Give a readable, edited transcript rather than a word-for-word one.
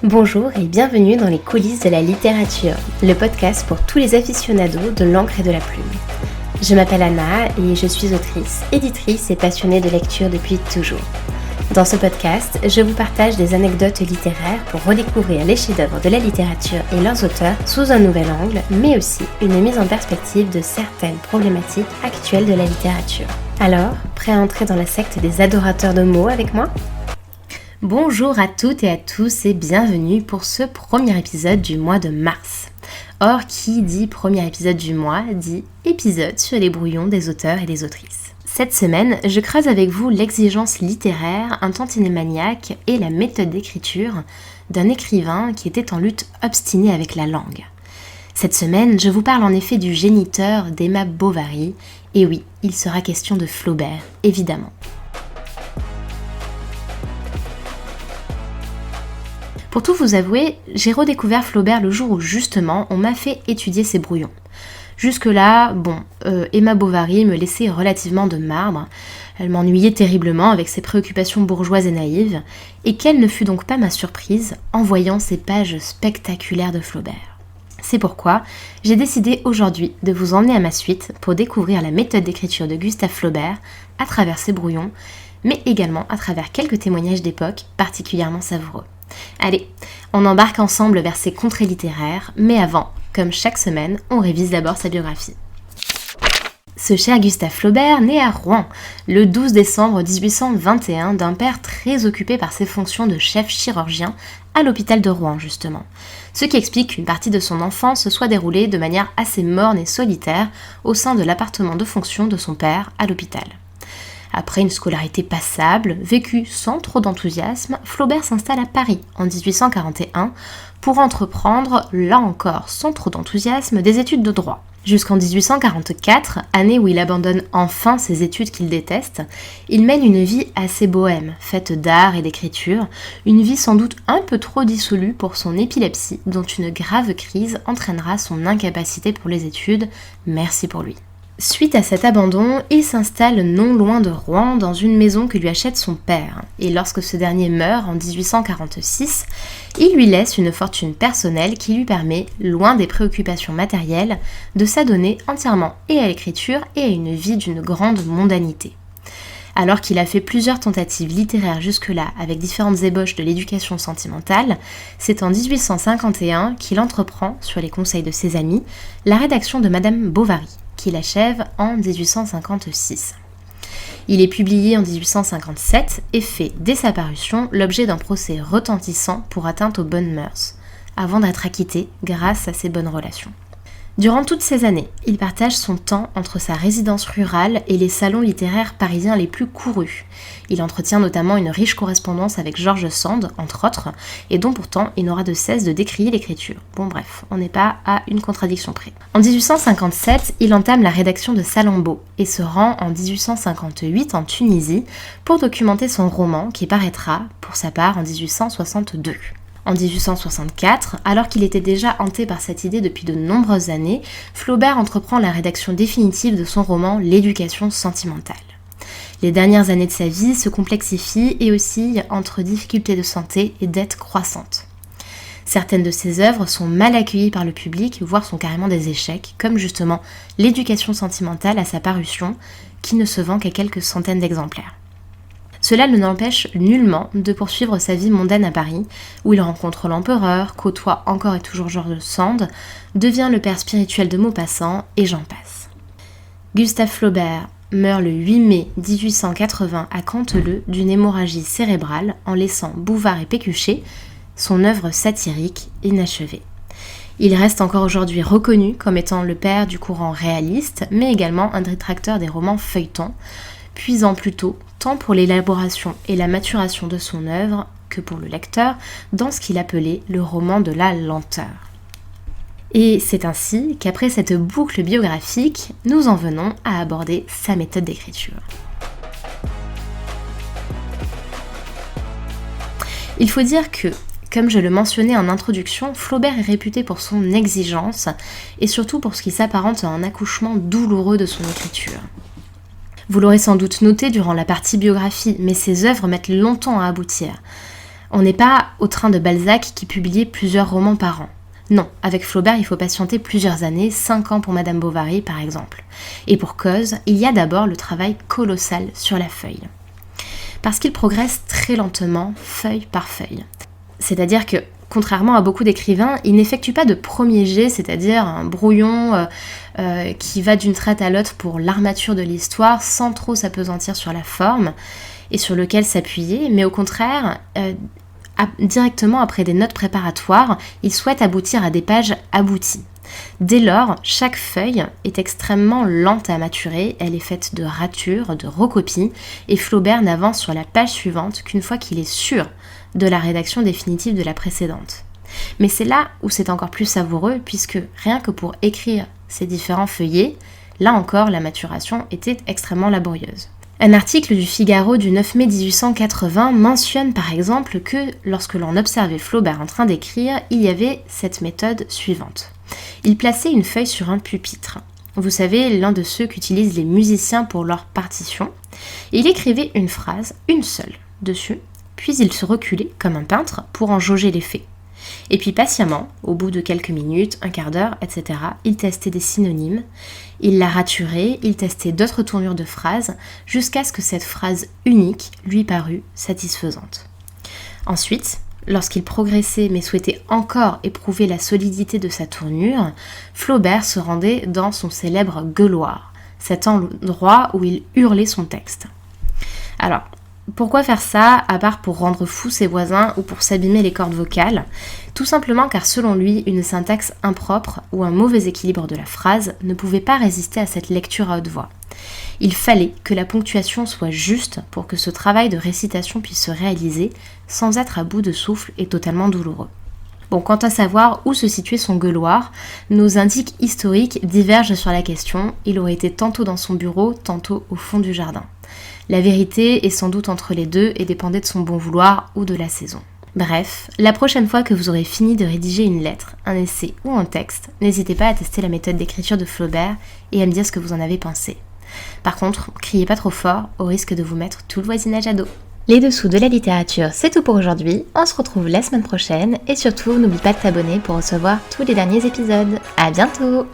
Bonjour et bienvenue dans les coulisses de la littérature, le podcast pour tous les aficionados de l'encre et de la plume. Je m'appelle Anna et je suis autrice, éditrice et passionnée de lecture depuis toujours. Dans ce podcast, je vous partage des anecdotes littéraires pour redécouvrir les chefs-d'œuvre de la littérature et leurs auteurs sous un nouvel angle, mais aussi une mise en perspective de certaines problématiques actuelles de la littérature. Alors, prêt à entrer dans la secte des adorateurs de mots avec moi ? Bonjour à toutes et à tous et bienvenue pour ce premier épisode du mois de mars. Or, qui dit premier épisode du mois, dit épisode sur les brouillons des auteurs et des autrices. Cette semaine, je creuse avec vous l'exigence littéraire, un tantinet maniaque et la méthode d'écriture d'un écrivain qui était en lutte obstinée avec la langue. Cette semaine, je vous parle en effet du géniteur d'Emma Bovary, et oui, il sera question de Flaubert, évidemment. Pour tout vous avouer, j'ai redécouvert Flaubert le jour où justement on m'a fait étudier ses brouillons. Jusque-là, Emma Bovary me laissait relativement de marbre, elle m'ennuyait terriblement avec ses préoccupations bourgeoises et naïves, et quelle ne fut donc pas ma surprise en voyant ces pages spectaculaires de Flaubert. C'est pourquoi j'ai décidé aujourd'hui de vous emmener à ma suite pour découvrir la méthode d'écriture de Gustave Flaubert à travers ses brouillons, mais également à travers quelques témoignages d'époque particulièrement savoureux. Allez, on embarque ensemble vers ces contrées littéraires, mais avant, comme chaque semaine, on révise d'abord sa biographie. Ce cher Gustave Flaubert naît à Rouen, le 12 décembre 1821, d'un père très occupé par ses fonctions de chef chirurgien à l'hôpital de Rouen justement. Ce qui explique qu'une partie de son enfance se soit déroulée de manière assez morne et solitaire au sein de l'appartement de fonction de son père à l'hôpital. Après une scolarité passable, vécue sans trop d'enthousiasme, Flaubert s'installe à Paris en 1841 pour entreprendre, là encore sans trop d'enthousiasme, des études de droit. Jusqu'en 1844, année où il abandonne enfin ses études qu'il déteste, il mène une vie assez bohème, faite d'art et d'écriture, une vie sans doute un peu trop dissolue pour son épilepsie, dont une grave crise entraînera son incapacité pour les études, merci pour lui. Suite à cet abandon, il s'installe non loin de Rouen dans une maison que lui achète son père. Et lorsque ce dernier meurt en 1846, il lui laisse une fortune personnelle qui lui permet, loin des préoccupations matérielles, de s'adonner entièrement et à l'écriture et à une vie d'une grande mondanité. Alors qu'il a fait plusieurs tentatives littéraires jusque-là avec différentes ébauches de l'éducation sentimentale, c'est en 1851 qu'il entreprend, sur les conseils de ses amis, la rédaction de Madame Bovary, qu'il achève en 1856. Il est publié en 1857 et fait, dès sa parution, l'objet d'un procès retentissant pour atteinte aux bonnes mœurs, avant d'être acquitté grâce à ses bonnes relations. Durant toutes ces années, il partage son temps entre sa résidence rurale et les salons littéraires parisiens les plus courus. Il entretient notamment une riche correspondance avec George Sand, entre autres, et dont pourtant il n'aura de cesse de décrier l'écriture. Bon bref, on n'est pas à une contradiction près. En 1857, il entame la rédaction de Salammbô et se rend en 1858 en Tunisie pour documenter son roman qui paraîtra, pour sa part, en 1862. En 1864, alors qu'il était déjà hanté par cette idée depuis de nombreuses années, Flaubert entreprend la rédaction définitive de son roman L'éducation sentimentale. Les dernières années de sa vie se complexifient et oscillent entre difficultés de santé et dettes croissantes. Certaines de ses œuvres sont mal accueillies par le public, voire sont carrément des échecs, comme justement L'éducation sentimentale à sa parution, qui ne se vend qu'à quelques centaines d'exemplaires. Cela ne l'empêche nullement de poursuivre sa vie mondaine à Paris, où il rencontre l'empereur, côtoie encore et toujours George Sand, devient le père spirituel de Maupassant, et j'en passe. Gustave Flaubert meurt le 8 mai 1880 à Canteleu d'une hémorragie cérébrale en laissant Bouvard et Pécuchet, son œuvre satirique, inachevée. Il reste encore aujourd'hui reconnu comme étant le père du courant réaliste, mais également un détracteur des romans feuilletons, puisant plutôt tant pour l'élaboration et la maturation de son œuvre que pour le lecteur dans ce qu'il appelait le roman de la lenteur. Et c'est ainsi qu'après cette boucle biographique, nous en venons à aborder sa méthode d'écriture. Il faut dire que, comme je le mentionnais en introduction, Flaubert est réputé pour son exigence et surtout pour ce qui s'apparente à un accouchement douloureux de son écriture. Vous l'aurez sans doute noté durant la partie biographie, mais ses œuvres mettent longtemps à aboutir. On n'est pas au train de Balzac qui publiait plusieurs romans par an. Non, avec Flaubert, il faut patienter plusieurs années, 5 ans pour Madame Bovary par exemple. Et pour cause, il y a d'abord le travail colossal sur la feuille. Parce qu'il progresse très lentement, feuille par feuille. C'est-à-dire que, contrairement à beaucoup d'écrivains, il n'effectue pas de premier jet, c'est-à-dire un brouillon qui va d'une traite à l'autre pour l'armature de l'histoire, sans trop s'apesantir sur la forme et sur lequel s'appuyer, mais au contraire, directement après des notes préparatoires, il souhaite aboutir à des pages abouties. Dès lors, chaque feuille est extrêmement lente à maturer, elle est faite de ratures, de recopies, et Flaubert n'avance sur la page suivante qu'une fois qu'il est sûr de la rédaction définitive de la précédente. Mais c'est là où c'est encore plus savoureux, puisque rien que pour écrire ces différents feuillets, là encore la maturation était extrêmement laborieuse. Un article du Figaro du 9 mai 1880 mentionne par exemple que lorsque l'on observait Flaubert en train d'écrire, il y avait cette méthode suivante. Il plaçait une feuille sur un pupitre. Vous savez, l'un de ceux qu'utilisent les musiciens pour leur partition. Et il écrivait une phrase, une seule, dessus, puis il se reculait comme un peintre pour en jauger l'effet. Et puis patiemment, au bout de quelques minutes, un quart d'heure, etc., il testait des synonymes, il la raturait, il testait d'autres tournures de phrases, jusqu'à ce que cette phrase unique lui parût satisfaisante. Ensuite, lorsqu'il progressait mais souhaitait encore éprouver la solidité de sa tournure, Flaubert se rendait dans son célèbre gueuloir, cet endroit où il hurlait son texte. Alors, pourquoi faire ça, à part pour rendre fous ses voisins ou pour s'abîmer les cordes vocales ? Tout simplement car selon lui, une syntaxe impropre ou un mauvais équilibre de la phrase ne pouvait pas résister à cette lecture à haute voix. Il fallait que la ponctuation soit juste pour que ce travail de récitation puisse se réaliser sans être à bout de souffle et totalement douloureux. Bon, quant à savoir où se situait son gueuloir, nos indices historiques divergent sur la question. Il aurait été tantôt dans son bureau, tantôt au fond du jardin. La vérité est sans doute entre les deux et dépendait de son bon vouloir ou de la saison. Bref, la prochaine fois que vous aurez fini de rédiger une lettre, un essai ou un texte, n'hésitez pas à tester la méthode d'écriture de Flaubert et à me dire ce que vous en avez pensé. Par contre, criez pas trop fort au risque de vous mettre tout le voisinage à dos. Les dessous de la littérature, c'est tout pour aujourd'hui. On se retrouve la semaine prochaine et surtout, n'oublie pas de t'abonner pour recevoir tous les derniers épisodes. À bientôt!